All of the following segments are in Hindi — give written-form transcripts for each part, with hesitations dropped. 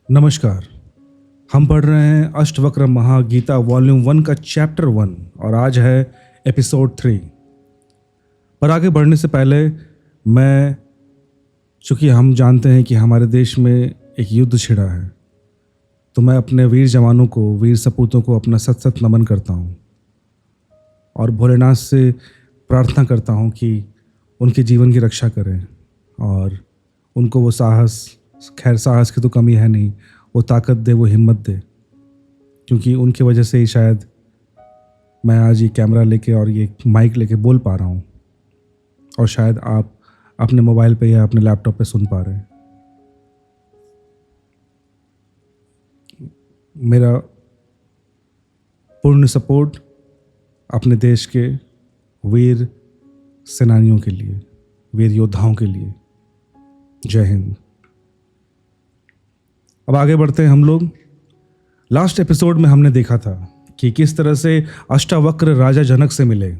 नमस्कार। हम पढ़ रहे हैं अष्टवक्र महागीता वॉल्यूम 1 का चैप्टर 1 और आज है एपिसोड 3। पर आगे बढ़ने से पहले चूँकि हम जानते हैं कि हमारे देश में एक युद्ध छिड़ा है, तो मैं अपने वीर जवानों को, वीर सपूतों को अपना सत सत नमन करता हूँ और भोलेनाथ से प्रार्थना करता हूँ कि उनके जीवन की रक्षा करें और उनको वो साहस, खैर साहस की तो कमी है नहीं, वो ताकत दे, वो हिम्मत दे, क्योंकि उनकी वजह से ही शायद मैं आज ये कैमरा लेके और ये माइक लेके बोल पा रहा हूँ और शायद आप अपने मोबाइल पे या अपने लैपटॉप पे सुन पा रहे हैं। मेरा पूर्ण सपोर्ट अपने देश के वीर सेनानियों के लिए, वीर योद्धाओं के लिए। जय हिंद। अब आगे बढ़ते हैं हम लोग। लास्ट एपिसोड में हमने देखा था कि किस तरह से अष्टावक्र राजा जनक से मिले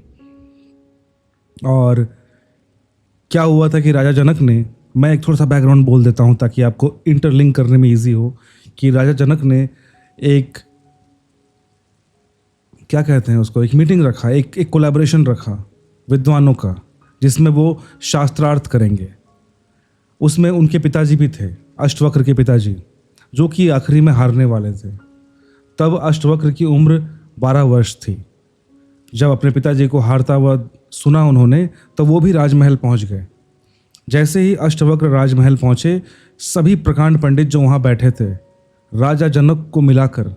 और क्या हुआ था कि राजा जनक ने, मैं एक थोड़ा सा बैकग्राउंड बोल देता हूं ताकि आपको इंटरलिंक करने में इजी हो, कि राजा जनक ने एक, क्या कहते हैं उसको, एक मीटिंग रखा, एक कोलैबोरेशन रखा विद्वानों का, जिसमें वो शास्त्रार्थ करेंगे। उसमें उनके पिताजी भी थे, अष्टवक्र के पिताजी, जो कि आखिरी में हारने वाले थे। तब अष्टवक्र की उम्र 12 वर्ष थी। जब अपने पिताजी को हारता हुआ सुना उन्होंने, तो वो भी राजमहल पहुंच गए। जैसे ही अष्टवक्र राजमहल पहुंचे, सभी प्रकांड पंडित जो वहां बैठे थे, राजा जनक को मिलाकर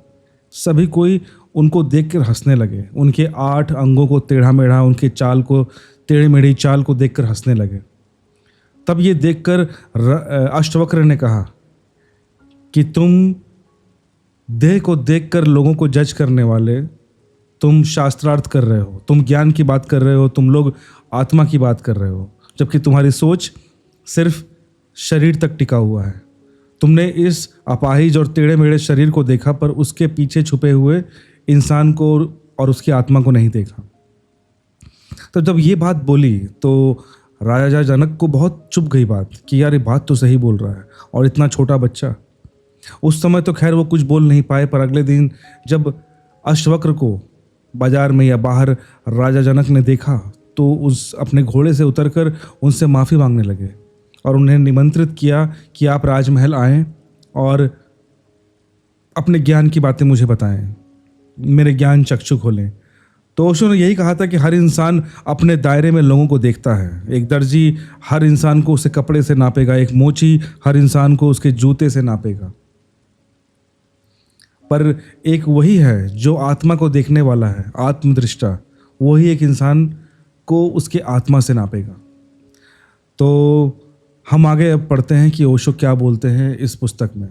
सभी कोई उनको देखकर हंसने लगे। उनके 8 अंगों को टेढ़ा मेढ़ा, उनके चाल को, टेढ़ी मेढ़ी चाल को देखकर हंसने लगे। तब ये देखकर अष्टवक्र ने कहा कि तुम देह को देखकर लोगों को जज करने वाले, तुम शास्त्रार्थ कर रहे हो, तुम ज्ञान की बात कर रहे हो, तुम लोग आत्मा की बात कर रहे हो, जबकि तुम्हारी सोच सिर्फ शरीर तक टिका हुआ है। तुमने इस अपाहिज और टेढ़े मेढ़े शरीर को देखा, पर उसके पीछे छुपे हुए इंसान को और उसकी आत्मा को नहीं देखा। तो जब ये बात बोली तो राजा जनक को बहुत चुभ गई बात कि यार ये बात तो सही बोल रहा है, और इतना छोटा बच्चा। उस समय तो खैर वो कुछ बोल नहीं पाए, पर अगले दिन जब अष्टवक्र को बाजार में या बाहर राजा जनक ने देखा, तो उस अपने घोड़े से उतरकर उनसे माफ़ी मांगने लगे और उन्हें निमंत्रित किया कि आप राजमहल आएं और अपने ज्ञान की बातें मुझे बताएं, मेरे ज्ञान चक्षु खोलें। तो ओशो ने यही कहा था कि हर इंसान अपने दायरे में लोगों को देखता है। एक दर्जी हर इंसान को उसके कपड़े से नापेगा, एक मोची हर इंसान को उसके जूते से नापेगा, पर एक वही है जो आत्मा को देखने वाला है, आत्मदृष्टा, वही एक इंसान को उसके आत्मा से नापेगा। तो हम आगे अब पढ़ते हैं कि ओशो क्या बोलते हैं इस पुस्तक में।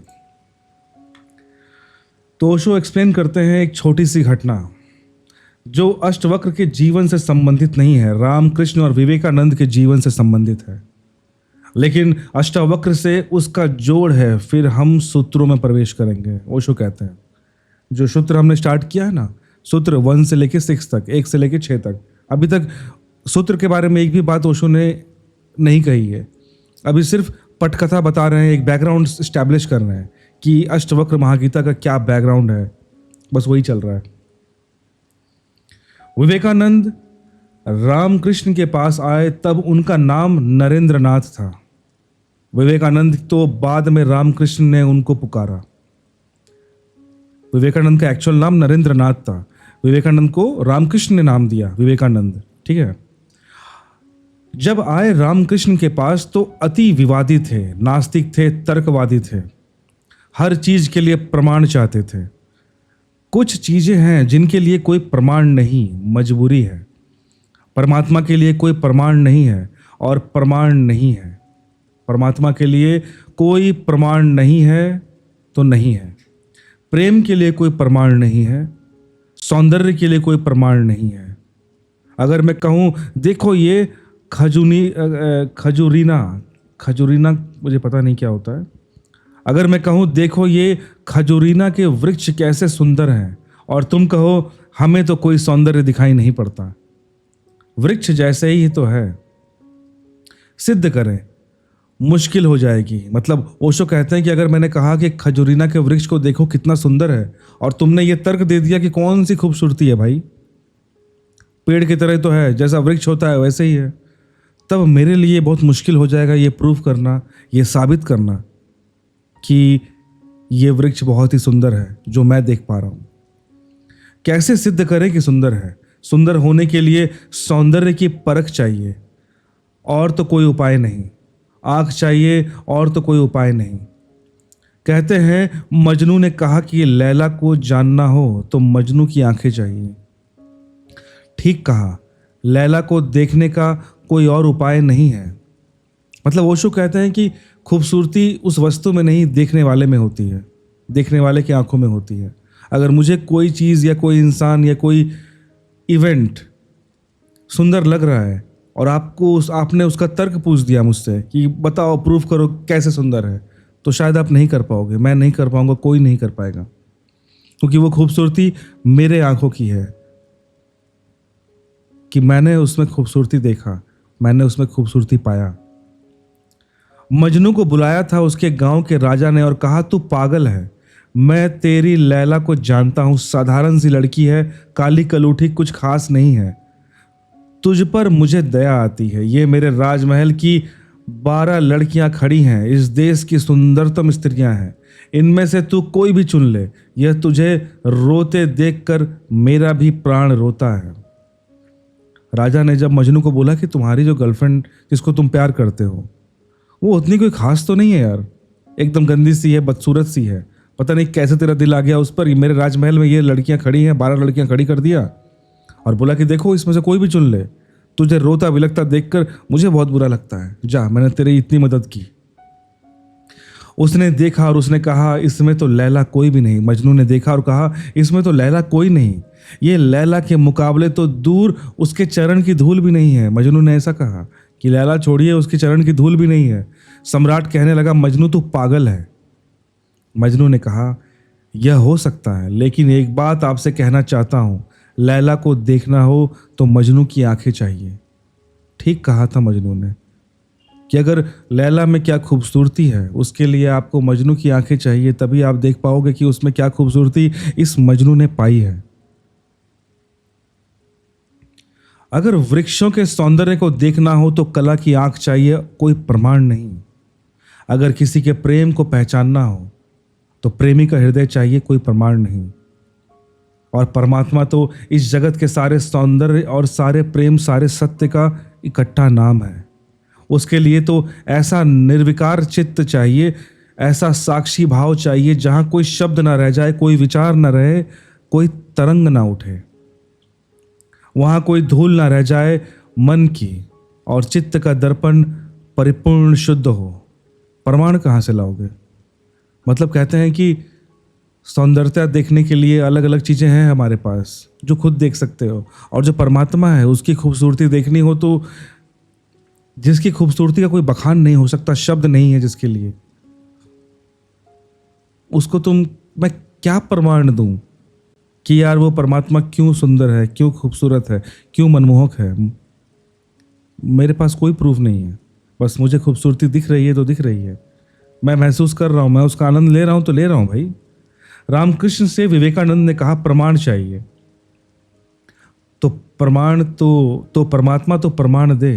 तो ओशो एक्सप्लेन करते हैं एक छोटी सी घटना जो अष्टवक्र के जीवन से संबंधित नहीं है, रामकृष्ण और विवेकानंद के जीवन से संबंधित है, लेकिन अष्टावक्र से उसका जोड़ है। फिर हम सूत्रों में प्रवेश करेंगे। ओशो कहते हैं जो सूत्र हमने स्टार्ट किया है ना, सूत्र 1 से लेके 6 तक, 1 से लेके 6 तक, अभी तक सूत्र के बारे में एक भी बात ओशो ने नहीं कही है। अभी सिर्फ पटकथा बता रहे हैं, एक बैकग्राउंड स्टैब्लिश कर रहे हैं कि अष्टवक्र महागीता का क्या बैकग्राउंड है, बस वही चल रहा है। विवेकानंद रामकृष्ण के पास आए, तब उनका नाम नरेंद्रनाथ था। विवेकानंद तो बाद में रामकृष्ण ने उनको पुकारा। विवेकानंद का एक्चुअल नाम नरेंद्रनाथ था, विवेकानंद को रामकृष्ण ने नाम दिया विवेकानंद, ठीक है। जब आए रामकृष्ण के पास तो अति विवादी थे, नास्तिक थे, तर्कवादी थे, हर चीज के लिए प्रमाण चाहते थे। कुछ चीजें हैं जिनके लिए कोई प्रमाण नहीं, मजबूरी है। परमात्मा के लिए कोई प्रमाण नहीं है और प्रमाण नहीं है। परमात्मा के लिए कोई प्रमाण नहीं है तो नहीं है। प्रेम के लिए कोई प्रमाण नहीं है, सौंदर्य के लिए कोई प्रमाण नहीं है। अगर मैं कहूँ देखो ये खजूरीना मुझे पता नहीं क्या होता है, अगर मैं कहूँ देखो ये खजूरीना के वृक्ष कैसे सुंदर हैं, और तुम कहो हमें तो कोई सौंदर्य दिखाई नहीं पड़ता, वृक्ष जैसे ही तो है, सिद्ध करें मुश्किल हो जाएगी। मतलब ओशो कहते हैं कि अगर मैंने कहा कि खजूरिना के वृक्ष को देखो कितना सुंदर है, और तुमने ये तर्क दे दिया कि कौन सी खूबसूरती है भाई, पेड़ की तरह तो है, जैसा वृक्ष होता है वैसे ही है, तब मेरे लिए बहुत मुश्किल हो जाएगा ये प्रूव करना, ये साबित करना कि ये वृक्ष बहुत ही सुंदर है जो मैं देख पा रहा हूँ। कैसे सिद्ध करें कि सुंदर है? सुंदर होने के लिए सौंदर्य की परख चाहिए, और तो कोई उपाय नहीं। आँख चाहिए, और तो कोई उपाय नहीं। कहते हैं मजनू ने कहा कि लैला को जानना हो तो मजनू की आंखें चाहिए। ठीक कहा, लैला को देखने का कोई और उपाय नहीं है। मतलब ओशो कहते हैं कि खूबसूरती उस वस्तु में नहीं, देखने वाले में होती है, देखने वाले की आंखों में होती है। अगर मुझे कोई चीज़ या कोई इंसान या कोई इवेंट सुंदर लग रहा है और आपने उसका तर्क पूछ दिया मुझसे कि बताओ, प्रूफ करो कैसे सुंदर है, तो शायद आप नहीं कर पाओगे, मैं नहीं कर पाऊंगा, कोई नहीं कर पाएगा, क्योंकि वो खूबसूरती मेरे आंखों की है, कि मैंने उसमें खूबसूरती देखा, मैंने उसमें खूबसूरती पाया। मजनू को बुलाया था उसके गांव के राजा ने और कहा, तू पागल है, मैं तेरी लैला को जानता हूं, साधारण सी लड़की है, काली कलूठी, कुछ खास नहीं है। तुझ पर मुझे दया आती है। ये मेरे राजमहल की 12 लड़कियां खड़ी हैं, इस देश की सुंदरतम स्त्रियां हैं, इनमें से तू कोई भी चुन ले, यह तुझे रोते देखकर मेरा भी प्राण रोता है। राजा ने जब मजनू को बोला कि तुम्हारी जो गर्लफ्रेंड जिसको तुम प्यार करते हो वो उतनी कोई खास तो नहीं है यार, एकदम गंदी सी है, बदसूरत सी है, पता नहीं कैसे तेरा दिल आ गया उस पर, मेरे राजमहल में ये लड़कियां खड़ी हैं, 12 लड़कियां खड़ी कर दिया और बोला कि देखो इसमें से कोई भी चुन ले, तुझे रोता बिलखता देखकर मुझे बहुत बुरा लगता है, जा, मैंने तेरी इतनी मदद की। उसने देखा और उसने कहा, इसमें तो लैला कोई भी नहीं। मजनू ने देखा और कहा, इसमें तो लैला कोई नहीं, ये लैला के मुकाबले तो दूर उसके चरण की धूल भी नहीं है। मजनू ने ऐसा कहा कि लैला छोड़िए, उसके चरण की धूल भी नहीं है। सम्राट कहने लगा, मजनू तू पागल है। मजनू ने कहा, यह हो सकता है, लेकिन एक बात आपसे कहना चाहता हूँ, लैला को देखना हो तो मजनू की आंखें चाहिए। ठीक कहा था मजनू ने कि अगर लैला में क्या खूबसूरती है उसके लिए आपको मजनू की आंखें चाहिए, तभी आप देख पाओगे कि उसमें क्या खूबसूरती इस मजनू ने पाई है। अगर वृक्षों के सौंदर्य को देखना हो तो कला की आंख चाहिए, कोई प्रमाण नहीं। अगर किसी के प्रेम को पहचानना हो तो प्रेमी का हृदय चाहिए, कोई प्रमाण नहीं। और परमात्मा तो इस जगत के सारे सौंदर्य और सारे प्रेम, सारे सत्य का इकट्ठा नाम है। उसके लिए तो ऐसा निर्विकार चित्त चाहिए, ऐसा साक्षी भाव चाहिए जहां कोई शब्द ना रह जाए, कोई विचार ना रहे, कोई तरंग ना उठे, वहां कोई धूल ना रह जाए मन की, और चित्त का दर्पण परिपूर्ण शुद्ध हो। प्रमाण कहाँ से लाओगे? मतलब कहते हैं कि सौंदर्यता देखने के लिए अलग अलग चीज़ें हैं हमारे पास जो खुद देख सकते हो, और जो परमात्मा है उसकी खूबसूरती देखनी हो तो जिसकी खूबसूरती का कोई बखान नहीं हो सकता, शब्द नहीं है जिसके लिए, उसको मैं क्या प्रमाण दूं कि यार वो परमात्मा क्यों सुंदर है, क्यों खूबसूरत है, क्यों मनमोहक है? मेरे पास कोई प्रूफ नहीं है, बस मुझे खूबसूरती दिख रही है तो दिख रही है, मैं महसूस कर रहा हूं, मैं उसका आनंद ले रहा हूं तो ले रहा हूं भाई। रामकृष्ण से विवेकानंद ने कहा, प्रमाण चाहिए। तो प्रमाण तो परमात्मा तो प्रमाण दे।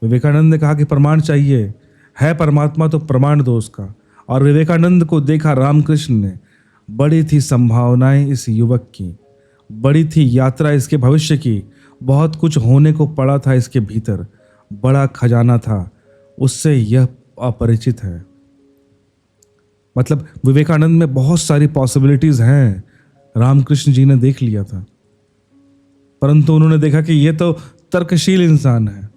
विवेकानंद ने कहा कि प्रमाण चाहिए, है परमात्मा तो प्रमाण दो उसका। और विवेकानंद को देखा रामकृष्ण ने, बड़ी थी संभावनाएं इस युवक की, बड़ी थी यात्रा इसके भविष्य की, बहुत कुछ होने को पड़ा था इसके भीतर, बड़ा खजाना था, उससे यह अपरिचित है। मतलब विवेकानंद में बहुत सारी पॉसिबिलिटीज हैं, रामकृष्ण जी ने देख लिया था, परंतु उन्होंने देखा कि यह तो तर्कशील इंसान है,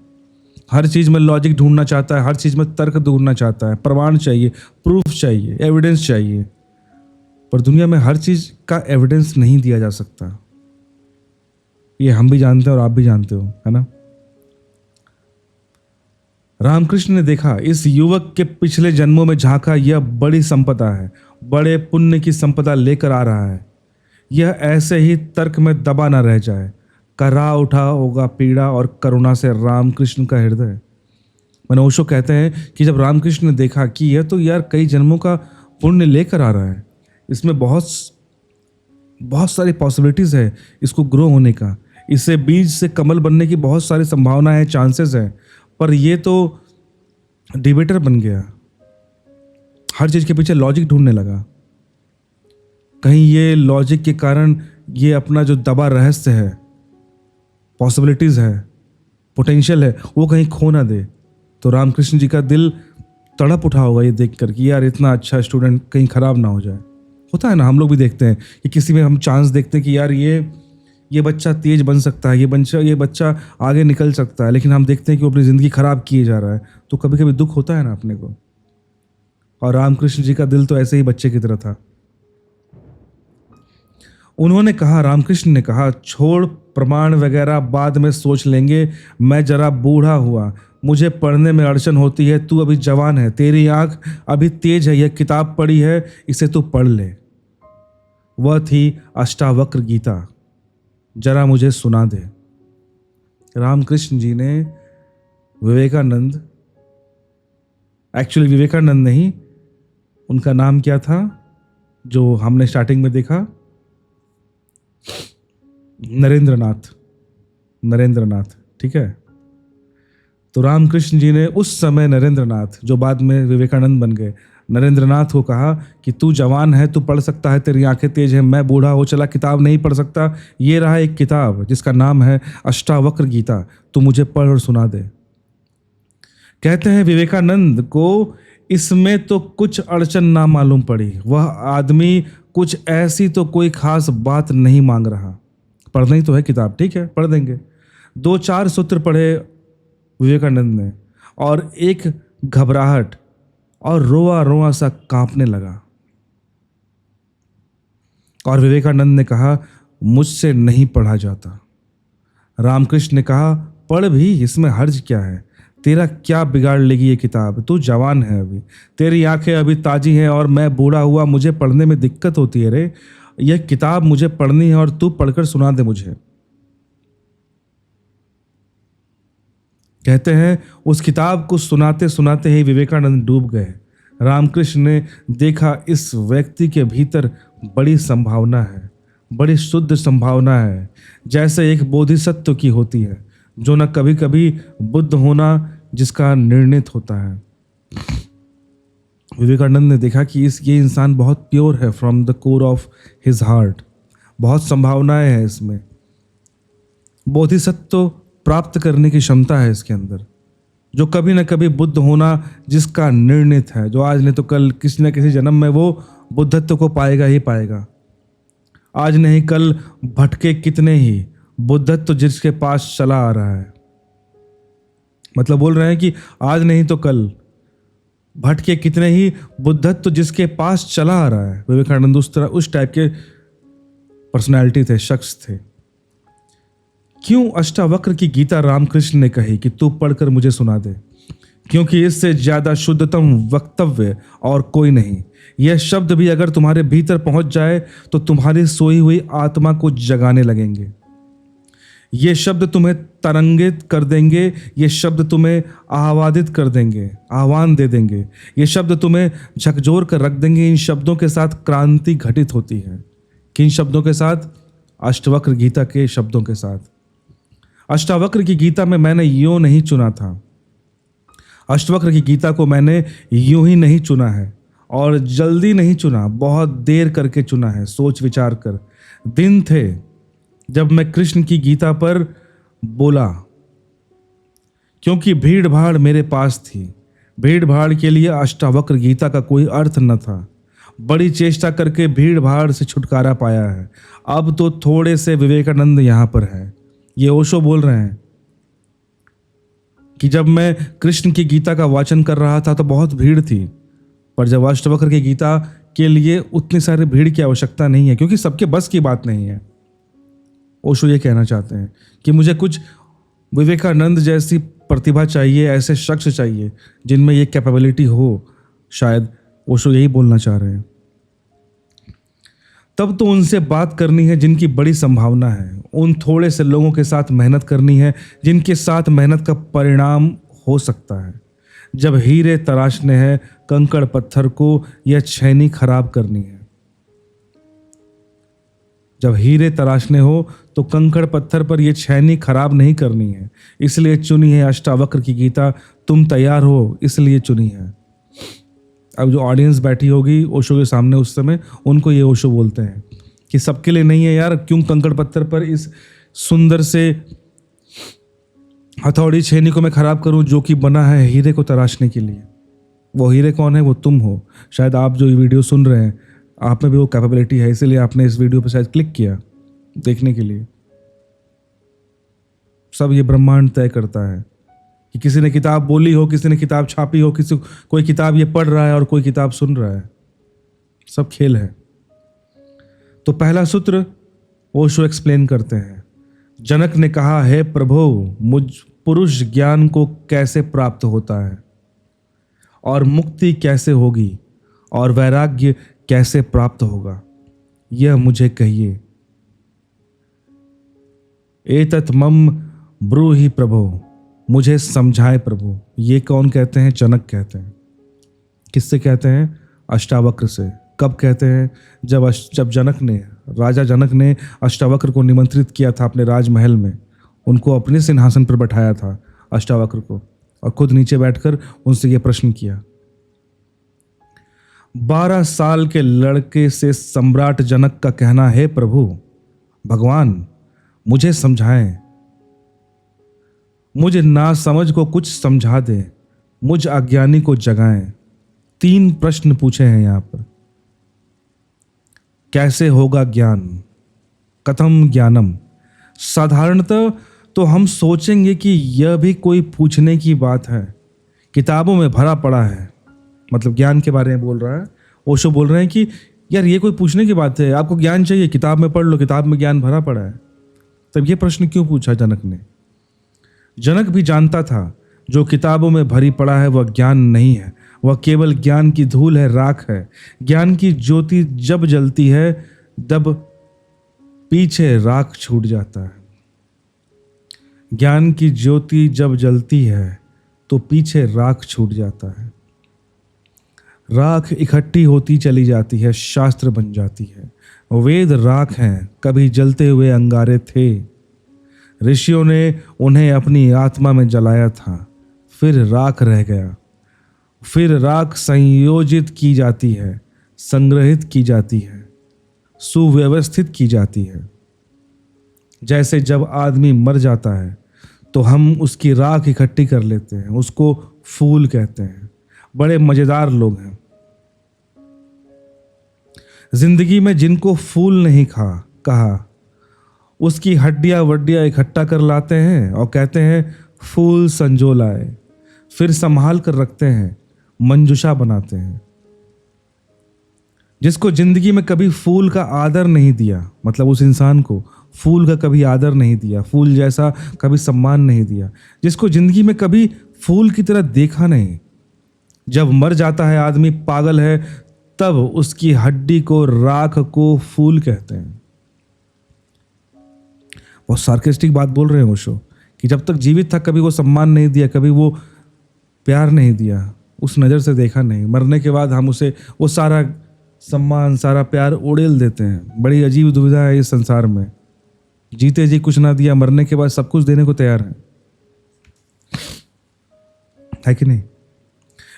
हर चीज में लॉजिक ढूंढना चाहता है, हर चीज में तर्क ढूंढना चाहता है, प्रमाण चाहिए, प्रूफ चाहिए, एविडेंस चाहिए। पर दुनिया में हर चीज का एविडेंस नहीं दिया जा सकता, ये हम भी जानते हैं और आप भी जानते हो, है ना। रामकृष्ण ने देखा, इस युवक के पिछले जन्मों में झांका, यह बड़ी संपदा है, बड़े पुण्य की संपदा लेकर आ रहा है, यह ऐसे ही तर्क में दबा ना रह जाए। करा उठा होगा पीड़ा और करुणा से रामकृष्ण का हृदय। मैंने ओशो कहते हैं कि जब रामकृष्ण ने देखा कि यह तो यार कई जन्मों का पुण्य लेकर आ रहा है, इसमें बहुत बहुत सारी पॉसिबिलिटीज़ है इसको ग्रो होने का, इससे बीज से कमल बनने की बहुत सारी संभावनाएं हैं, चांसेस हैं, पर ये तो डिबेटर बन गया, हर चीज़ के पीछे लॉजिक ढूंढने लगा। कहीं ये लॉजिक के कारण ये अपना जो दबा रहस्य है, पॉसिबिलिटीज़ है, पोटेंशियल है, वो कहीं खो ना दे। तो रामकृष्ण जी का दिल तड़प उठा होगा ये देखकर कि यार इतना अच्छा स्टूडेंट कहीं ख़राब ना हो जाए। होता है ना, हम लोग भी देखते हैं कि किसी में हम चांस देखते हैं कि यार ये बच्चा तेज बन सकता है, ये बच्चा आगे निकल सकता है, लेकिन हम देखते हैं कि वो अपनी ज़िंदगी ख़राब किए जा रहा है, तो कभी कभी दुख होता है ना अपने को। और रामकृष्ण जी का दिल तो ऐसे ही बच्चे की तरह था। उन्होंने कहा, रामकृष्ण ने कहा, छोड़ प्रमाण वगैरह बाद में सोच लेंगे, मैं जरा बूढ़ा हुआ, मुझे पढ़ने में अड़चन होती है, तू अभी जवान है, तेरी आंख अभी तेज है, यह किताब पढ़ी है, इसे तू पढ़ ले। वह थी अष्टावक्र गीता, जरा मुझे सुना दे। रामकृष्ण जी ने विवेकानंद, एक्चुअली विवेकानंद नहीं, उनका नाम क्या था जो हमने स्टार्टिंग में देखा, नरेंद्रनाथ, ठीक है। तो रामकृष्ण जी ने उस समय नरेंद्रनाथ, जो बाद में विवेकानंद बन गए, नरेंद्रनाथ को कहा कि तू जवान है, तू पढ़ सकता है, तेरी आंखें तेज है, मैं बूढ़ा हो चला, किताब नहीं पढ़ सकता, ये रहा एक किताब जिसका नाम है अष्टावक्र गीता, तू मुझे पढ़ और सुना दे। कहते हैं विवेकानंद को इसमें तो कुछ अड़चन ना मालूम पड़ी, वह आदमी कुछ ऐसी तो कोई खास बात नहीं मांग रहा, पढ़ना ही तो है किताब, ठीक है पढ़ देंगे। 2-4 सूत्र पढ़े विवेकानंद ने और एक घबराहट और रोआ रोआ सा कांपने लगा। और विवेकानंद ने कहा, मुझसे नहीं पढ़ा जाता। रामकृष्ण ने कहा, पढ़ भी, इसमें हर्ज क्या है, तेरा क्या बिगाड़ लेगी ये किताब, तू जवान है अभी, तेरी आंखें अभी ताजी हैं और मैं बूढ़ा हुआ, मुझे पढ़ने में दिक्कत होती है रे, यह किताब मुझे पढ़नी है और तू पढ़कर सुना दे मुझे। कहते हैं उस किताब को सुनाते सुनाते ही विवेकानंद डूब गए। रामकृष्ण ने देखा इस व्यक्ति के भीतर बड़ी संभावना है, बड़ी शुद्ध संभावना है, जैसे एक बोधिसत्व की होती है, जो न कभी कभी बुद्ध होना जिसका निर्णित होता है। विवेकानंद ने देखा कि ये इंसान बहुत प्योर है, from the core of his heart, बहुत संभावनाएं हैं इसमें, बोधिसत्व प्राप्त करने की क्षमता है इसके अंदर, जो कभी न कभी बुद्ध होना जिसका निर्णित है, जो आज नहीं तो कल किसी न किसी जन्म में वो बुद्धत्व को पाएगा ही पाएगा। आज नहीं कल भटके कितने ही बुद्धत्व जिसके पास चला आ रहा है, मतलब बोल रहे हैं कि आज नहीं तो कल भटके कितने ही बुद्धत्व जिसके पास चला आ रहा है। विवेकानंद उस टाइप के पर्सनैलिटी थे, शख्स थे। क्यों अष्टावक्र की गीता रामकृष्ण ने कही कि तू पढ़कर मुझे सुना दे, क्योंकि इससे ज्यादा शुद्धतम वक्तव्य और कोई नहीं। यह शब्द भी अगर तुम्हारे भीतर पहुंच जाए तो तुम्हारी सोई हुई आत्मा को जगाने लगेंगे। ये शब्द तुम्हें तरंगित कर देंगे, ये शब्द तुम्हें आह्वादित कर देंगे, आह्वान दे देंगे, ये शब्द तुम्हें झकझोर कर रख देंगे। इन शब्दों के साथ क्रांति घटित होती है। किन शब्दों के साथ? अष्टावक्र गीता के शब्दों के साथ। अष्टावक्र की गीता में मैंने यूं नहीं चुना था, अष्टावक्र की गीता को मैंने यूं ही नहीं चुना है और जल्दी नहीं चुना, बहुत देर करके चुना है, सोच विचार कर। दिन थे जब मैं कृष्ण की गीता पर बोला, क्योंकि भीड़ भाड़ मेरे पास थी। भीड़ भाड़ के लिए अष्टावक्र गीता का कोई अर्थ न था। बड़ी चेष्टा करके भीड़ भाड़ से छुटकारा पाया है। अब तो थोड़े से विवेकानंद यहाँ पर है। ये ओशो बोल रहे हैं कि जब मैं कृष्ण की गीता का वाचन कर रहा था तो बहुत भीड़ थी, पर जब अष्टावक्र की गीता के लिए उतनी सारी भीड़ की आवश्यकता नहीं है, क्योंकि सबके बस की बात नहीं है। ओशो ये कहना चाहते हैं कि मुझे कुछ विवेकानंद जैसी प्रतिभा चाहिए, ऐसे शख्स चाहिए जिनमें ये कैपेबिलिटी हो। शायद ओशो यही बोलना चाह रहे हैं। तब तो उनसे बात करनी है जिनकी बड़ी संभावना है, उन थोड़े से लोगों के साथ मेहनत करनी है जिनके साथ मेहनत का परिणाम हो सकता है। जब हीरे तराशने हैं कंकड़ पत्थर को, यह छैनी खराब करनी है। जब हीरे तराशने हो तो कंकड़ पत्थर पर यह छैनी खराब नहीं करनी है, इसलिए चुनी है अष्टावक्र की गीता। तुम तैयार हो इसलिए चुनी है। अब जो ऑडियंस बैठी होगी ओशो के सामने उस समय, उनको ये ओशो बोलते हैं कि सबके लिए नहीं है यार, क्यों कंकड़ पत्थर पर इस सुंदर से हथौड़ी छेनी को मैं खराब करूं जो कि बना है हीरे को तराशने के लिए। वो हीरे कौन है? वो तुम हो। शायद आप जो ये वीडियो सुन रहे हैं, आप में भी वो कैपेबिलिटी है, इसीलिए आपने इस वीडियो पर शायद क्लिक किया देखने के लिए। सब ये ब्रह्मांड तय करता है कि किसी ने किताब बोली हो, किसी ने किताब छापी हो, कोई किताब ये पढ़ रहा है और कोई किताब सुन रहा है। सब खेल है। तो पहला सूत्र ओशो एक्सप्लेन करते हैं। जनक ने कहा, है प्रभु, मुझ पुरुष ज्ञान को कैसे प्राप्त होता है और मुक्ति कैसे होगी और वैराग्य कैसे प्राप्त होगा, यह मुझे कहिए। एतत् मम ब्रूहि प्रभो, मुझे समझाए प्रभु। ये कौन कहते हैं? जनक कहते हैं। किससे कहते हैं? अष्टावक्र से। कब कहते हैं? जब जनक ने, राजा जनक ने अष्टावक्र को निमंत्रित किया था अपने राजमहल में, उनको अपने सिंहासन पर बैठाया था अष्टावक्र को, और खुद नीचे बैठकर उनसे यह प्रश्न किया। 12 साल के लड़के से सम्राट जनक का कहना है, प्रभु भगवान मुझे समझाएं, मुझ नासमझ को कुछ समझा दे, मुझ अज्ञानी को जगाएं। 3 प्रश्न पूछे हैं यहां पर। कैसे होगा ज्ञान? कथम ज्ञानम? साधारणतः तो हम सोचेंगे कि यह भी कोई पूछने की बात है, किताबों में भरा पड़ा है। मतलब ज्ञान के बारे में बोल रहा है ओशो, बोल रहे हैं कि यार ये कोई पूछने की बात है, आपको ज्ञान चाहिए, किताब में पढ़ लो, किताब में ज्ञान भरा पड़ा है। तब ये प्रश्न क्यों पूछा जनक ने? जनक भी जानता था जो किताबों में भरी पड़ा है वह ज्ञान नहीं है, वह केवल ज्ञान की धूल है, राख है। ज्ञान की ज्योति जब जलती है तब पीछे राख छूट जाता है। ज्ञान की ज्योति जब जलती है तो पीछे राख छूट जाता है। राख इकट्ठी होती चली जाती है, शास्त्र बन जाती है। वेद राख हैं, कभी जलते हुए अंगारे थे। ऋषियों ने उन्हें अपनी आत्मा में जलाया था, फिर राख रह गया। फिर राख संयोजित की जाती है, संग्रहित की जाती है, सुव्यवस्थित की जाती है। जैसे जब आदमी मर जाता है तो हम उसकी राख इकट्ठी कर लेते हैं, उसको फूल कहते हैं। बड़े मजेदार लोग हैं। जिंदगी में जिनको फूल नहीं कहा, उसकी हड्डियां वड्डियां इकट्ठा कर लाते हैं और कहते हैं फूल संजो लाए, फिर संभाल कर रखते हैं, मंजूषा बनाते हैं। जिसको जिंदगी में कभी फूल का आदर नहीं दिया, मतलब उस इंसान को फूल का कभी आदर नहीं दिया, फूल जैसा कभी सम्मान नहीं दिया, जिसको जिंदगी में कभी फूल की तरह देखा नहीं, जब मर जाता है आदमी, पागल है, तब उसकी हड्डी को, राख को फूल कहते हैं। बहुत सार्केस्टिक बात बोल रहे हैं ओशो कि जब तक जीवित था कभी वो सम्मान नहीं दिया, कभी वो प्यार नहीं दिया, उस नज़र से देखा नहीं। मरने के बाद हम उसे वो सारा सम्मान, सारा प्यार उड़ेल देते हैं। बड़ी अजीब दुविधा है इस संसार में। जीते जी कुछ ना दिया, मरने के बाद सब कुछ देने को तैयार है कि नहीं?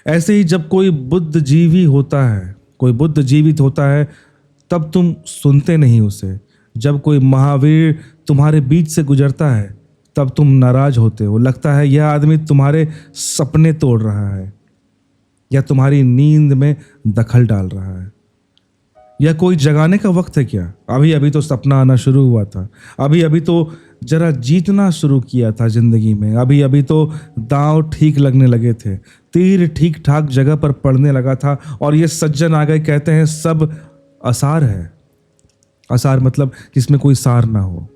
ऐसे ही जब कोई बुद्ध जीवी होता है, कोई बुद्ध जीवित होता है, तब तुम सुनते नहीं उसे। जब कोई महावीर तुम्हारे बीच से गुजरता है तब तुम नाराज होते हो। लगता है यह आदमी तुम्हारे सपने तोड़ रहा है या तुम्हारी नींद में दखल डाल रहा है। यह कोई जगाने का वक्त है क्या? अभी अभी तो सपना आना शुरू हुआ था, अभी अभी तो जरा जीतना शुरू किया था जिंदगी में, अभी अभी तो दांव ठीक लगने लगे थे, तीर ठीक ठाक जगह पर पड़ने लगा था, और ये सज्जन आ गए, कहते हैं सब असार है। असार मतलब जिसमें कोई सार ना हो।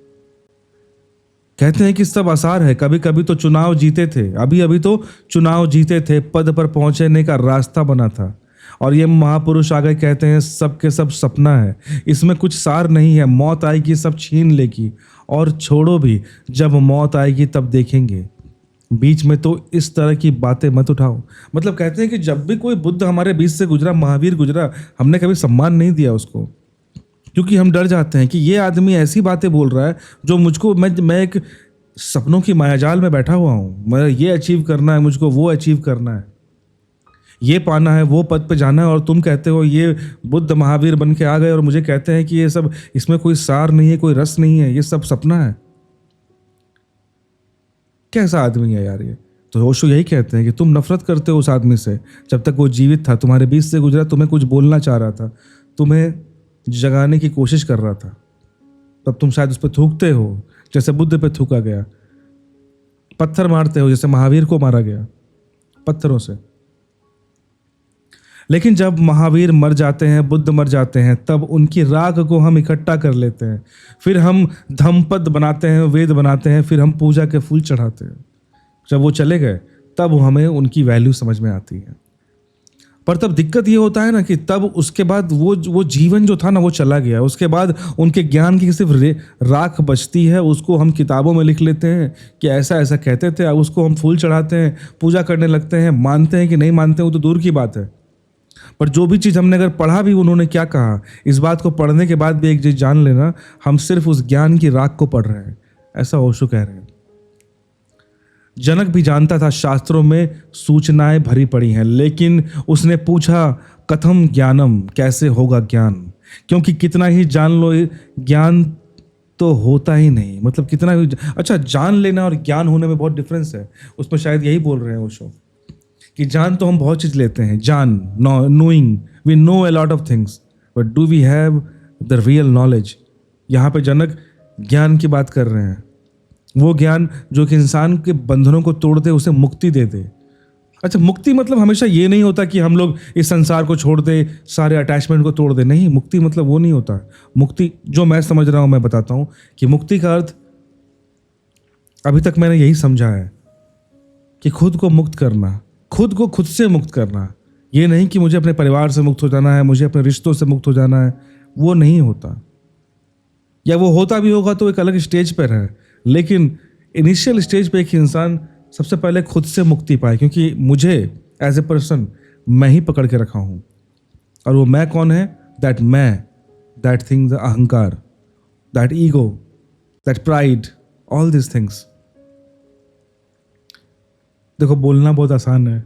कहते हैं कि सब आसार है। कभी कभी तो चुनाव जीते थे, अभी अभी तो चुनाव जीते थे, पद पर पहुंचने का रास्ता बना था, और ये महापुरुष आ गए, कहते हैं सब के सब सपना है, इसमें कुछ सार नहीं है, मौत आएगी सब छीन लेगी, और छोड़ो भी, जब मौत आएगी तब देखेंगे। बीच में तो इस तरह की बातें मत उठाओ। मतलब कहते हैं कि जब भी कोई बुद्ध हमारे बीच से गुजरा, महावीर गुजरा, हमने कभी सम्मान नहीं दिया उसको, क्योंकि हम डर जाते हैं कि ये आदमी ऐसी बातें बोल रहा है जो मुझको, मैं एक सपनों की मायाजाल में बैठा हुआ हूँ, मैं ये अचीव करना है, मुझको वो अचीव करना है, ये पाना है, वो पद पे जाना है, और तुम कहते हो ये बुद्ध महावीर बन के आ गए और मुझे कहते हैं कि ये सब, इसमें कोई सार नहीं है, कोई रस नहीं है, ये सब सपना है। कैसा आदमी है यार ये। तो ओशो यही कहते हैं कि तुम नफरत करते हो उस आदमी से, जब तक वो जीवित था, तुम्हारे बीच से गुजरा, तुम्हें कुछ बोलना चाह रहा था, तुम्हें जगाने की कोशिश कर रहा था, तब तुम शायद उस पर थूकते हो जैसे बुद्ध पे थूका गया, पत्थर मारते हो जैसे महावीर को मारा गया पत्थरों से। लेकिन जब महावीर मर जाते हैं, बुद्ध मर जाते हैं, तब उनकी राख को हम इकट्ठा कर लेते हैं, फिर हम धम्मपद बनाते हैं, वेद बनाते हैं, फिर हम पूजा के फूल चढ़ाते हैं। जब वो चले गए तब हमें उनकी वैल्यू समझ में आती है। पर तब दिक्कत ये होता है ना कि तब उसके बाद वो जीवन जो था ना वो चला गया, उसके बाद उनके ज्ञान की सिर्फ राख बचती है, उसको हम किताबों में लिख लेते हैं कि ऐसा ऐसा कहते थे, अब उसको हम फूल चढ़ाते हैं, पूजा करने लगते हैं, मानते हैं कि नहीं मानते, वो तो दूर की बात है। पर जो भी चीज़ हमने अगर पढ़ा भी, उन्होंने क्या कहा, इस बात को पढ़ने के बाद भी एक चीज़ जान लेना, हम सिर्फ उस ज्ञान की राख को पढ़ रहे हैं, ऐसा ओशो कह रहे हैं। जनक भी जानता था शास्त्रों में सूचनाएं भरी पड़ी हैं, लेकिन उसने पूछा कथम ज्ञानम, कैसे होगा ज्ञान, क्योंकि कितना ही जान लो ज्ञान तो होता ही नहीं। मतलब कितना भी, अच्छा जान लेना और ज्ञान होने में बहुत डिफरेंस है। उसमें शायद यही बोल रहे हैं ओशो कि जान तो हम बहुत चीज़ लेते हैं, जान, knowing, we know a lot of things, but do we have the real knowledge. यहाँ पे जनक ज्ञान की बात कर रहे हैं, वो ज्ञान जो कि इंसान के बंधनों को तोड़ दे, उसे मुक्ति दे दे। अच्छा, मुक्ति मतलब हमेशा ये नहीं होता कि हम लोग इस संसार को छोड़ दे, सारे अटैचमेंट को तोड़ दे, नहीं, मुक्ति मतलब वो नहीं होता। मुक्ति जो मैं समझ रहा हूँ, मैं बताता हूँ कि मुक्ति का अर्थ अभी तक मैंने यही समझा है कि खुद को मुक्त करना, खुद को खुद से मुक्त करना। ये नहीं कि मुझे अपने परिवार से मुक्त हो जाना है, मुझे अपने रिश्तों से मुक्त हो जाना है, वो नहीं होता, या वो होता भी होगा तो एक अलग स्टेज पर है। लेकिन इनिशियल स्टेज पे एक इंसान सबसे पहले खुद से मुक्ति पाए, क्योंकि मुझे एज ए पर्सन मैं ही पकड़ के रखा हूँ, और वो मैं कौन है, दैट मैं, दैट थिंग, द अहंकार, that ego, that pride, all this things. देखो, बोलना बहुत आसान है,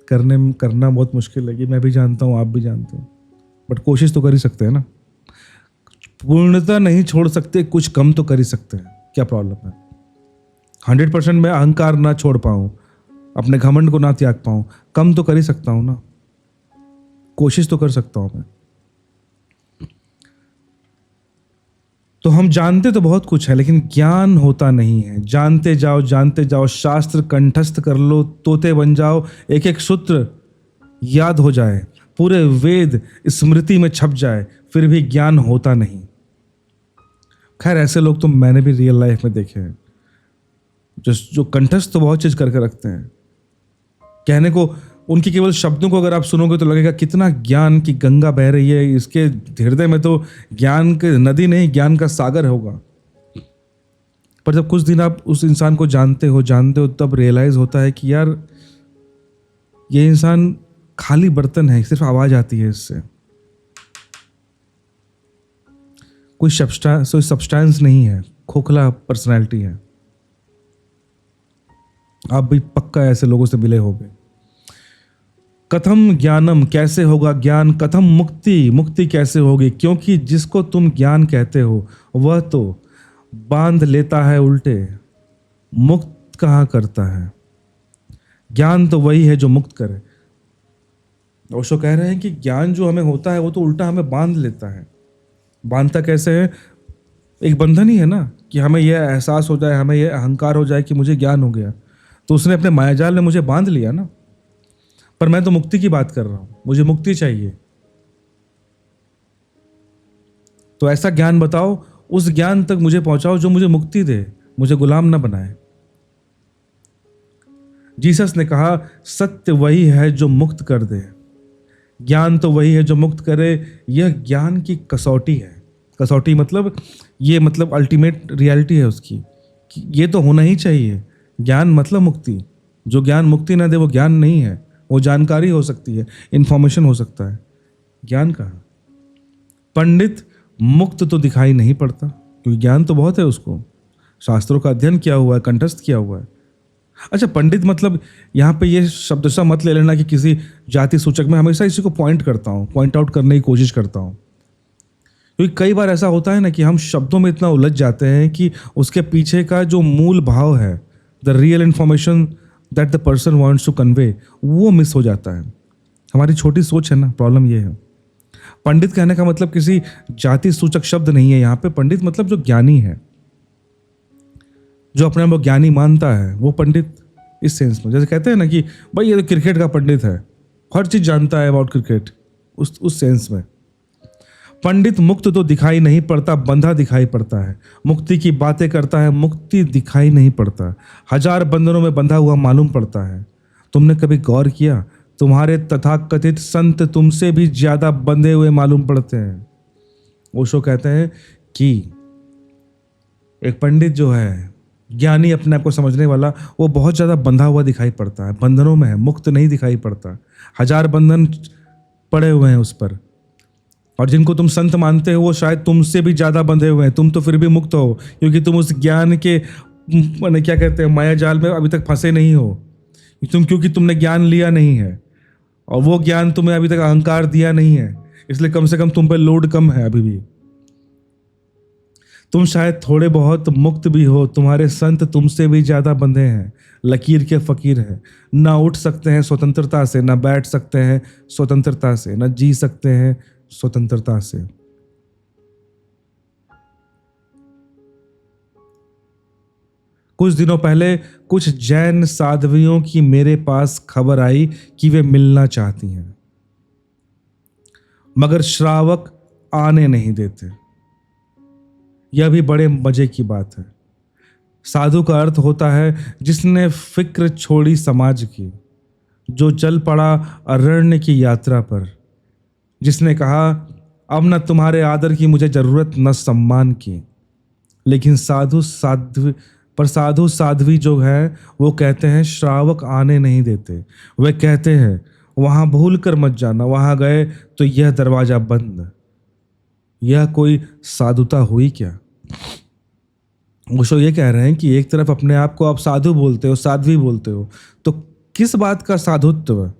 करना बहुत मुश्किल है, ये मैं भी जानता हूँ, आप भी जानते हो, बट कोशिश तो कर ही सकते हैं ना। पूर्णता नहीं छोड़ सकते, कुछ कम तो कर ही सकते हैं, क्या प्रॉब्लम है। 100% मैं अहंकार ना छोड़ पाऊं, अपने घमंड को ना त्याग पाऊं, कम तो कर ही सकता हूं ना, कोशिश तो कर सकता हूं मैं। तो हम जानते तो बहुत कुछ है, लेकिन ज्ञान होता नहीं है। जानते जाओ, शास्त्र कंठस्थ कर लो, तोते बन जाओ, एक एक सूत्र याद हो जाए, पूरे वेद स्मृति में छप जाए, फिर भी ज्ञान होता नहीं। खैर, ऐसे लोग तो मैंने भी रियल लाइफ में देखे हैं, जो कंठस्थ तो बहुत चीज करके रखते हैं, कहने को उनकी केवल शब्दों को अगर आप सुनोगे तो लगेगा कितना ज्ञान की गंगा बह रही है, इसके हृदय में तो ज्ञान की नदी नहीं, ज्ञान का सागर होगा। पर जब कुछ दिन आप उस इंसान को जानते हो, तब रियलाइज होता है कि यार ये इंसान खाली बर्तन है, सिर्फ आवाज आती है इससे, कोई सब्सटेंस नहीं है, खोखला पर्सनैलिटी है। आप भी पक्का ऐसे लोगों से मिले होंगे। कथम ज्ञानम, कैसे होगा ज्ञान, कथम मुक्ति कैसे होगी, क्योंकि जिसको तुम ज्ञान कहते हो वह तो बांध लेता है उल्टे, मुक्त कहाँ करता है। ज्ञान तो वही है जो मुक्त करे। ओशो कह रहे हैं कि ज्ञान जो हमें होता है वो तो उल्टा हमें बांध लेता है। बांधता कैसे है, एक बंधन ही है ना, कि हमें यह एहसास हो जाए, हमें यह अहंकार हो जाए कि मुझे ज्ञान हो गया, तो उसने अपने मायाजाल में मुझे बांध लिया ना। पर मैं तो मुक्ति की बात कर रहा हूं, मुझे मुक्ति चाहिए। तो ऐसा ज्ञान बताओ, उस ज्ञान तक मुझे पहुंचाओ जो मुझे मुक्ति दे, मुझे गुलाम ना बनाए। जीसस ने कहा, सत्य वही है जो मुक्त कर दे, ज्ञान तो वही है जो मुक्त करे। यह ज्ञान की कसौटी है। कसौटी मतलब ये, मतलब अल्टीमेट रियलिटी है उसकी, कि ये तो होना ही चाहिए, ज्ञान मतलब मुक्ति। जो ज्ञान मुक्ति ना दे वो ज्ञान नहीं है, वो जानकारी हो सकती है, इंफॉर्मेशन हो सकता है, ज्ञान कहाँ। पंडित मुक्त तो दिखाई नहीं पड़ता क्योंकि ज्ञान तो बहुत है उसको, शास्त्रों का अध्ययन किया हुआ है, कंठस्थ किया हुआ है। अच्छा, पंडित मतलब यहाँ पे ये शब्द सा मत ले लेना कि किसी जाति सूचक में, हमेशा इसी को पॉइंट करता हूँ, पॉइंट आउट करने की कोशिश करता हूँ, क्योंकि कई बार ऐसा होता है ना कि हम शब्दों में इतना उलझ जाते हैं कि उसके पीछे का जो मूल भाव है, the real information that the person wants to convey, वो मिस हो जाता है। हमारी छोटी सोच है ना, प्रॉब्लम ये है। पंडित कहने का मतलब किसी जाति सूचक शब्द नहीं है यहाँ पे। पंडित मतलब जो ज्ञानी है, जो अपने आप को ज्ञानी मानता है, वो पंडित इस सेंस में। जैसे कहते हैं ना कि भाई ये तो क्रिकेट का पंडित है, हर चीज जानता है अबाउट क्रिकेट, उस सेंस में। पंडित मुक्त तो दिखाई नहीं पड़ता, बंधा दिखाई पड़ता है। मुक्ति की बातें करता है, मुक्ति दिखाई नहीं पड़ता, हजार बंधनों में बंधा हुआ मालूम पड़ता है। तुमने कभी गौर किया, तुम्हारे तथाकथित संत तुमसे भी ज्यादा बंधे हुए मालूम पड़ते हैं। ओशो कहते हैं कि एक पंडित जो है, ज्ञानी, अपने आप को समझने वाला, वो बहुत ज्यादा बंधा हुआ दिखाई पड़ता है, बंधनों में है, मुक्त नहीं दिखाई पड़ता। हजार बंधन पड़े हुए हैं उस पर। और जिनको तुम संत मानते हो वो शायद तुमसे भी ज्यादा बंधे हुए हैं, तुम तो फिर भी मुक्त हो क्योंकि तुम उस ज्ञान के माने क्या कहते हैं, माया जाल में अभी तक फंसे नहीं हो। क्योंकि तुमने ज्ञान लिया नहीं है और वो ज्ञान तुम्हें अभी तक अहंकार दिया नहीं है, इसलिए कम से कम तुम पे लोड कम है अभी भी। तुम शायद थोड़े बहुत मुक्त भी हो, तुम्हारे संत तुमसे भी ज्यादा बंधे हैं, लकीर के फकीर हैं। ना उठ सकते हैं स्वतंत्रता से, ना बैठ सकते हैं स्वतंत्रता से, ना जी सकते हैं स्वतंत्रता से। कुछ दिनों पहले कुछ जैन साध्वियों की मेरे पास खबर आई कि वे मिलना चाहती हैं, मगर श्रावक आने नहीं देते। यह भी बड़े मजे की बात है। साधु का अर्थ होता है जिसने फिक्र छोड़ी समाज की, जो चल पड़ा अरण्य की यात्रा पर, जिसने कहा अब न तुम्हारे आदर की मुझे जरूरत, न सम्मान की। लेकिन साधु साध्वी जो है वो कहते हैं श्रावक आने नहीं देते। वे कहते हैं वहां भूल कर मत जाना, वहां गए तो यह दरवाजा बंद। यह कोई साधुता हुई क्या? ओशो ये कह रहे हैं कि एक तरफ अपने आप को आप साधु बोलते हो, साध्वी बोलते हो, तो किस बात का साधुत्व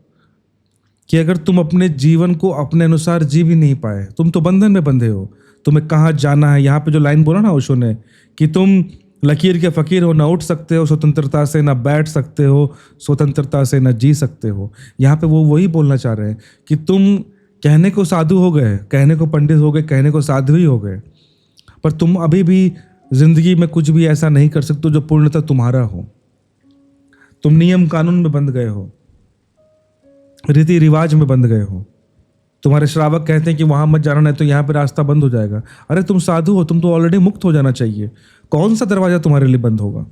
कि अगर तुम अपने जीवन को अपने अनुसार जी भी नहीं पाए, तुम तो बंधन में बंधे हो। तुम्हें कहाँ जाना है, यहाँ पे जो लाइन बोला ना ओशो ने कि तुम लकीर के फकीर हो, ना उठ सकते हो स्वतंत्रता से, ना बैठ सकते हो स्वतंत्रता से, ना जी सकते हो। यहाँ पे वो वही बोलना चाह रहे हैं कि तुम कहने को साधु हो गए, कहने को पंडित हो गए, कहने को साध्वी हो गए, पर तुम अभी भी जिंदगी में कुछ भी ऐसा नहीं कर सकते जो पूर्णतः तुम्हारा हो। तुम नियम कानून में बंध गए हो, रीति रिवाज में बंध गए हो। तुम्हारे श्रावक कहते हैं कि वहां मत जाना, नहीं तो यहाँ पे रास्ता बंद हो जाएगा। अरे तुम साधु हो, तुम तो ऑलरेडी मुक्त हो जाना चाहिए। कौन सा दरवाजा तुम्हारे लिए बंद होगा?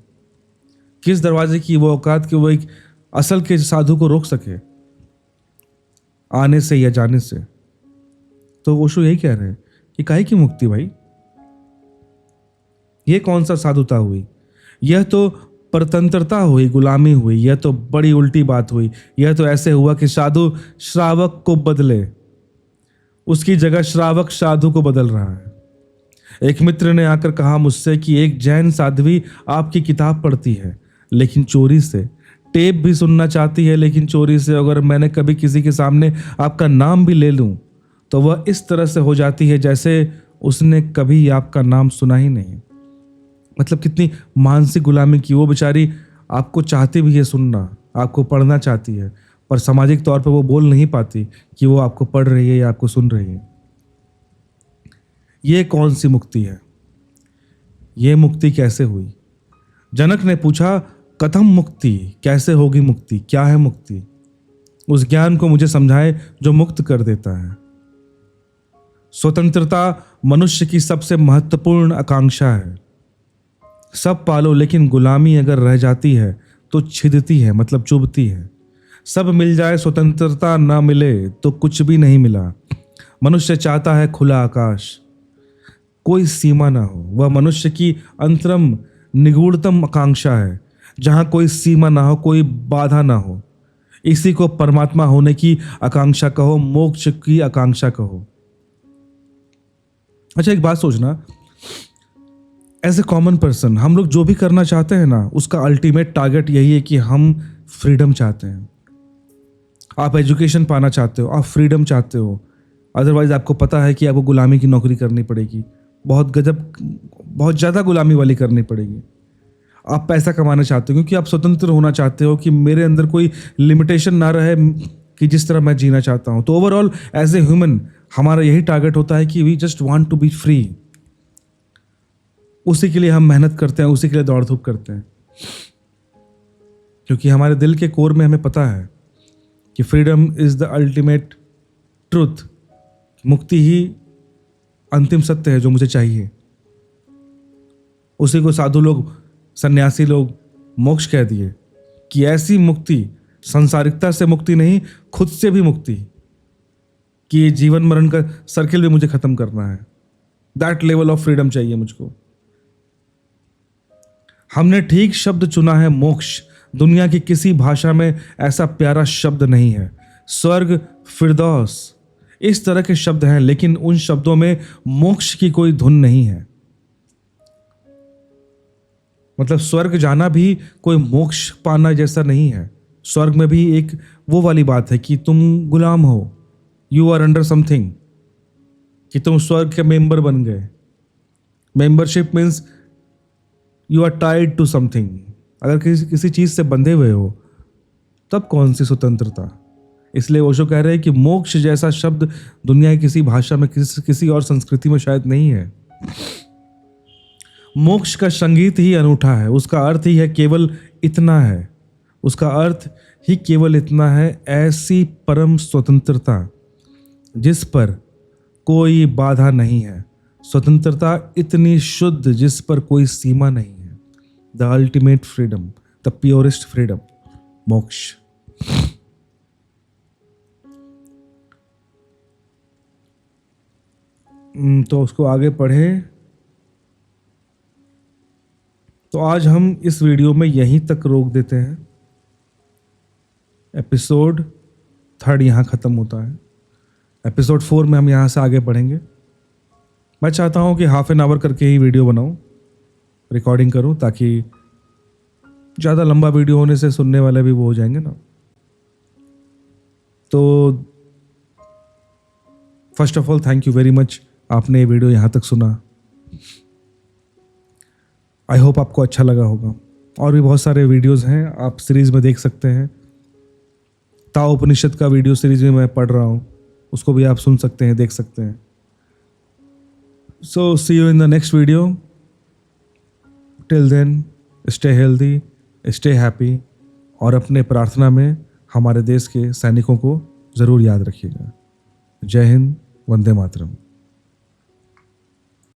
किस दरवाजे की वो औकात कि वो एक असल के साधु को रोक सके आने से या जाने से? तो ओशो यही कह रहे हैं कि काहे की मुक्ति भाई? ये कौन सा साधुता हुई? यह तो परतंत्रता हुई, गुलामी हुई। यह तो बड़ी उल्टी बात हुई। यह तो ऐसे हुआ कि साधु श्रावक को बदले, उसकी जगह श्रावक साधु को बदल रहा है। एक मित्र ने आकर कहा मुझसे कि एक जैन साध्वी आपकी किताब पढ़ती है लेकिन चोरी से, टेप भी सुनना चाहती है लेकिन चोरी से। अगर मैंने कभी किसी के सामने आपका नाम भी ले लूं तो वह इस तरह से हो जाती है जैसे उसने कभी आपका नाम सुना ही नहीं। मतलब कितनी मानसिक गुलामी की। वो बेचारी आपको चाहती भी है सुनना, आपको पढ़ना चाहती है, पर सामाजिक तौर पर वो बोल नहीं पाती कि वो आपको पढ़ रही है या आपको सुन रही है। ये कौन सी मुक्ति है? ये मुक्ति कैसे हुई? जनक ने पूछा कथम मुक्ति, कैसे होगी मुक्ति, क्या है मुक्ति? उस ज्ञान को मुझे समझाए जो मुक्त कर देता है। स्वतंत्रता मनुष्य की सबसे महत्वपूर्ण आकांक्षा है। सब पालो लेकिन गुलामी अगर रह जाती है तो छिदती है, मतलब चुभती है। सब मिल जाए स्वतंत्रता ना मिले तो कुछ भी नहीं मिला। मनुष्य चाहता है खुला आकाश, कोई सीमा ना हो। वह मनुष्य की अंतरम निगूढ़तम आकांक्षा है जहाँ कोई सीमा ना हो, कोई बाधा ना हो। इसी को परमात्मा होने की आकांक्षा कहो, मोक्ष की आकांक्षा कहो। अच्छा, एक बात सोचना, एज ए कॉमन पर्सन हम लोग जो भी करना चाहते हैं ना, उसका अल्टीमेट टारगेट यही है कि हम फ्रीडम चाहते हैं। आप एजुकेशन पाना चाहते हो, आप फ्रीडम चाहते हो, अदरवाइज आपको पता है कि आपको गुलामी की नौकरी करनी पड़ेगी, बहुत ज़्यादा गुलामी वाली करनी पड़ेगी। आप पैसा कमाना चाहते हो क्योंकि आप स्वतंत्र होना चाहते हो कि मेरे अंदर कोई लिमिटेशन ना रहे कि जिस तरह मैं जीना चाहता हूँ। तो ओवरऑल एज ए ह्यूमन हमारा यही टारगेट होता है कि we just want to be free. उसी के लिए हम मेहनत करते हैं, उसी के लिए दौड़ धूप करते हैं, क्योंकि हमारे दिल के कोर में हमें पता है कि freedom is the ultimate truth. मुक्ति ही अंतिम सत्य है जो मुझे चाहिए। उसी को साधु लोग, सन्यासी लोग मोक्ष कह दिए कि ऐसी मुक्ति, संसारिकता से मुक्ति नहीं, खुद से भी मुक्ति, कि ये जीवन मरण का सर्किल भी मुझे खत्म करना है। दैट लेवल ऑफ फ्रीडम चाहिए मुझको। हमने ठीक शब्द चुना है, मोक्ष। दुनिया की किसी भाषा में ऐसा प्यारा शब्द नहीं है। स्वर्ग, फिरदौस, इस तरह के शब्द हैं, लेकिन उन शब्दों में मोक्ष की कोई धुन नहीं है। मतलब स्वर्ग जाना भी कोई मोक्ष पाना जैसा नहीं है। स्वर्ग में भी एक वो वाली बात है कि तुम गुलाम हो, यू आर अंडर समथिंग, कि तुम स्वर्ग के मेंबर बन गए। Membership means you are tied to something. अगर किसी चीज से बंधे हुए हो तब कौन सी स्वतंत्रता। इसलिए ओशो कह रहे हैं कि मोक्ष जैसा शब्द दुनिया की किसी भाषा में, किसी और संस्कृति में शायद नहीं है। मोक्ष का संगीत ही अनूठा है। उसका अर्थ ही है केवल इतना है। उसका अर्थ ही केवल इतना है, ऐसी परम स्वतंत्रता जिस पर कोई बाधा नहीं है। स्वतंत्रता इतनी शुद्ध जिस पर कोई सीमा नहीं है। The ultimate freedom, the purest freedom, मोक्ष। तो उसको आगे पढ़े। तो आज हम इस वीडियो में यहीं तक रोक देते हैं। एपिसोड 3 यहाँ ख़त्म होता है। एपिसोड 4 में हम यहाँ से आगे बढ़ेंगे। मैं चाहता हूँ कि हाफ एन आवर करके ही वीडियो बनाऊँ, रिकॉर्डिंग करूँ, ताकि ज़्यादा लंबा वीडियो होने से सुनने वाले भी वो हो जाएंगे ना। तो first of all thank you very much, आपने ये वीडियो यहाँ तक सुना। आई होप आपको अच्छा लगा होगा। और भी बहुत सारे वीडियोस हैं, आप सीरीज़ में देख सकते हैं। ताओ उपनिषद का वीडियो सीरीज में मैं पढ़ रहा हूँ, उसको भी आप सुन सकते हैं, देख सकते हैं। So see you in the next video. Till then stay healthy, stay happy, और अपने प्रार्थना में हमारे देश के सैनिकों को ज़रूर याद रखिएगा। जय हिंद, वंदे मातरम।